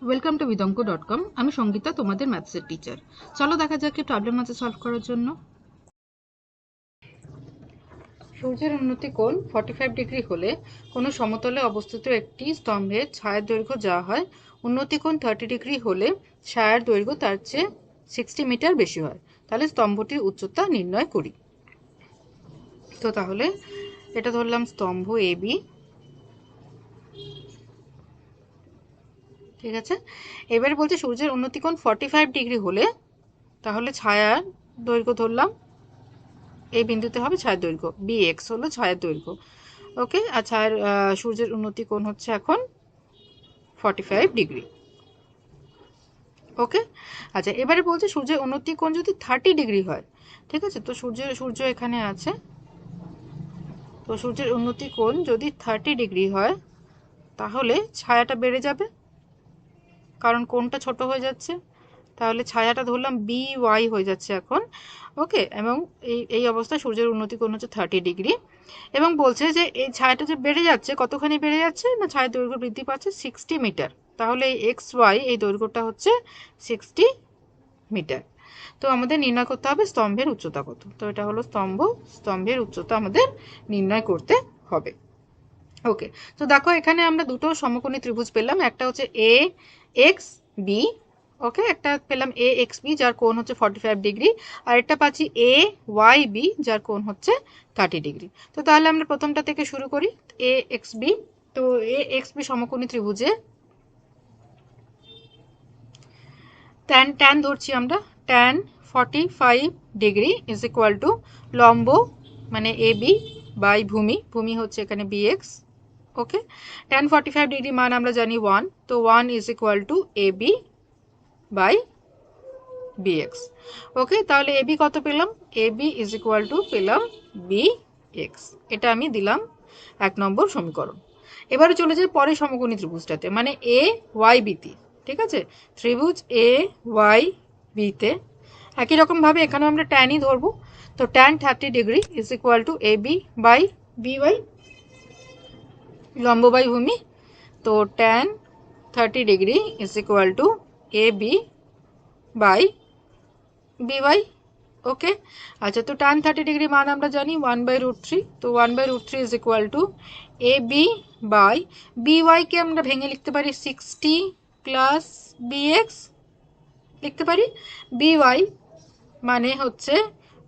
Welcome to vidonko.com। আমি সঙ্গীতা, তোমাদের ম্যাথসের teacher. চলো দেখা যাক কি প্রবলেম আছে সলভ করার জন্য। সূর্যের উন্নতি কোণ 45 ডিগ্রি হলে কোনো সমতলে অবস্থিত একটি স্তম্ভের ছায়ার দৈর্ঘ্য যা হয় উন্নতি কোণ 30 ডিগ্রি হলে ছায়ার দৈর্ঘ্য তার চেয়ে 60 মিটার বেশি হয়, তাহলে স্তম্ভটির উচ্চতা নির্ণয় করি। তো তাহলে এটা ধরলাম স্তম্ভ এ বি, ঠিক আছে। এবারে বলছে সূর্যের উন্নতি কোণ 45 ডিগ্রি হলে তাহলে ছায়ার দৈর্ঘ্য ধরলাম এই বিন্দুতে হবে ছায়ার দৈর্ঘ্য, বি এক্স হলো ছায়ার দৈর্ঘ্য। ওকে, আর ছায়ার সূর্যের উন্নতি কোণ হচ্ছে এখন 45 ডিগ্রি। ওকে, আচ্ছা এবারে বলছে সূর্যের উন্নতি কোণ যদি 30 ডিগ্রি হয়, ঠিক আছে। তো সূর্য এখানে আছে, তো সূর্যের উন্নতি কোণ যদি 30 ডিগ্রি হয় তাহলে ছায়াটা বেড়ে যাবে, কারণ কোণটা ছোট হয়ে যাচ্ছে। তাহলে ছায়াটা ধরলাম বি ওয়াই হয়ে যাচ্ছে এখন। ওকে, এবং এই অবস্থায় সূর্যের উন্নতি কোণ হচ্ছে 30 ডিগ্রি, এবং বলছে যে এই ছায়াটা যে বেড়ে যাচ্ছে, কতখানি বেড়ে যাচ্ছে না, ছায়ার দৈর্ঘ্য বৃদ্ধি পাচ্ছে 60 মিটার। তাহলে এই এক্স ওয়াই এই দৈর্ঘ্যটা হচ্ছে 60 মিটার। তো আমাদের নির্ণয় করতে হবে স্তম্ভের উচ্চতা কত। তো এটা হলো স্তম্ভের উচ্চতা আমাদের নির্ণয় করতে হবে। ওকে, তো দেখো এখানে আমরা দুটো সমকোণী ত্রিভুজ পেলাম, একটা হচ্ছে এ এক্স বি, ওকে, একটা পেলাম এ এক্স বি যার কোণ হচ্ছে 45 ডিগ্রি, আর একটা পাচ্ছি এ ওয়াই বি যার কোণ হচ্ছে 30 ডিগ্রি। তো তাহলে আমরা প্রথমটা থেকে শুরু করি, এ এক্স বি। তো এ এক্স বি সমকোণী ত্রিভুজে ট্যান ধরছি আমরা, tan 45 degree is equal to লম্ব মানে এ বি বাই ভূমি হচ্ছে এখানে B X. Okay, tan 45 degree মান আমরা জানি 1, তো 1 is equal to A B by B X. Okay, তাহলে এ বি কত পেলাম, A B is equal to পেলাম বি এক্স। এটা আমি দিলাম 1 নম্বর সমীকরণ। এবারে চলে যাই পরের সমকোণী ত্রিভুজটাতে, মানে এ ওয়াই বিতে, ঠিক আছে। ত্রিভুজ এ ওয়াই বিতে একই রকমভাবে এখানেও আমরা ট্যানই ধরবো। তো tan 30 degree is equal to A B by B Y, লম্ব বাই ভূমি। তো tan 30 degree is equal to A B by B Y. Okay, আচ্ছা তো ট্যান 30 ডিগ্রি মান আমরা জানি 1/√3, তো 1/√3 is equal to A B by B ওয়াইকে আমরা ভেঙে লিখতে পারি 60 প্লাস বি এক্স লিখতে পারি। বি ওয়াই মানে হচ্ছে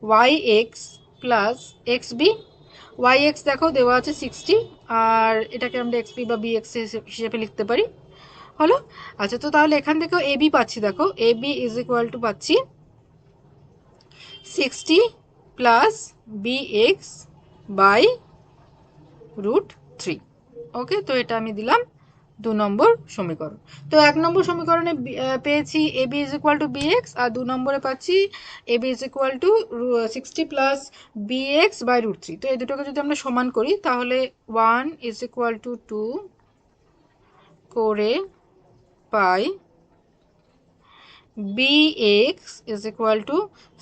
y x plus x b. Y x দেখো দেওয়া আছে 60, আর এটাকে আমরা এক্স বি বা বি এক্স হিসেবে লিখতে পারি, হলো। আচ্ছা তো তাহলে এখান থেকেও এ বি পাচ্ছি, দেখো এ বি ইজ ইকুয়াল টু পাচ্ছি 60 প্লাস বি এক্স বাই √3। ওকে, তো এটা আমি দিলাম 2 নম্বর সমীকরণ। তো 1 নম্বর সমীকরণে পেয়েছি A B is equal to B X, আর 2 নম্বরে পাচ্ছি A B is equal to 60 plus B X by √3। তো এই দুটোকে যদি আমরা সমান করি তাহলে 1 ইজ ইকুয়াল টু 2 করে পাই bx is equal to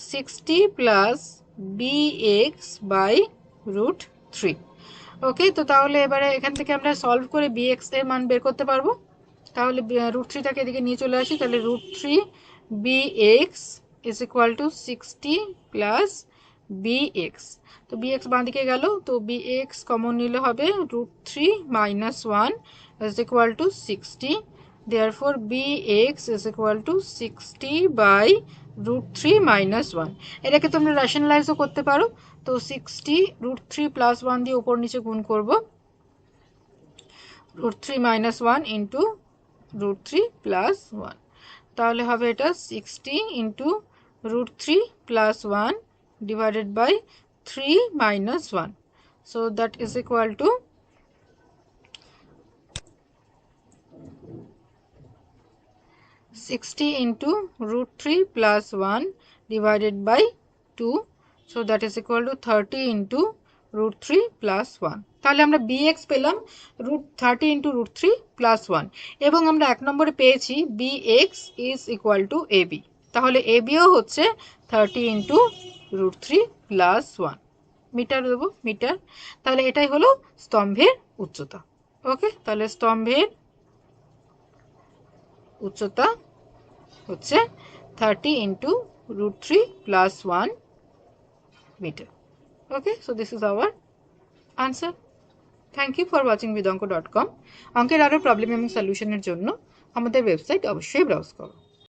60 plus bx by √3। ওকে, তো তাহলে এবারে এখান থেকে আমরা সলভ করে bx এর মান বের করতে পারবো। তাহলে √3টাকে এদিকে নিয়ে চলে আসি, তাহলে √3 bx is equal to 60 plus bx। তো bx বাঁ দিকে গেল, তো bx কমন নিলে হবে √3 minus 1 is equal to 60। Therefore bx is equal to 60 by √3 minus 1। এটাকে তোমরা রেশনালাইজও করতে পারো। তো 60 √3 প্লাস 1 দিয়ে উপর নিচে গুণ করব, √3 minus 1 into √3 plus 1, তাহলে হবে এটা 60 into √3 plus 1 divided by 3 minus 1, so that is equal to 60 into √3 plus 1 divided by 2, so that is equal to 30 into √3 plus 1। তাহলে আমরা bx পেলাম 30 into √3 plus 1, এবং আমরা 1 নম্বরে পেয়েছি bx is equal to ab, তাহলে abও হচ্ছে 30 into √3 plus 1 মিটার দেবো, মিটার। তাহলে এটাই হলো স্তম্ভের উচ্চতা। ওকে, তাহলে স্তম্ভের উচ্চতা হচ্ছে 30 ইন্টু √3 প্লাস 1 মিটার। Okay, so this is our answer. Thank you for watching vidonko.com। অঙ্কের আরও প্রবলেম এবং সলিউশনের জন্য আমাদের ওয়েবসাইট অবশ্যই ব্রাউজ করো।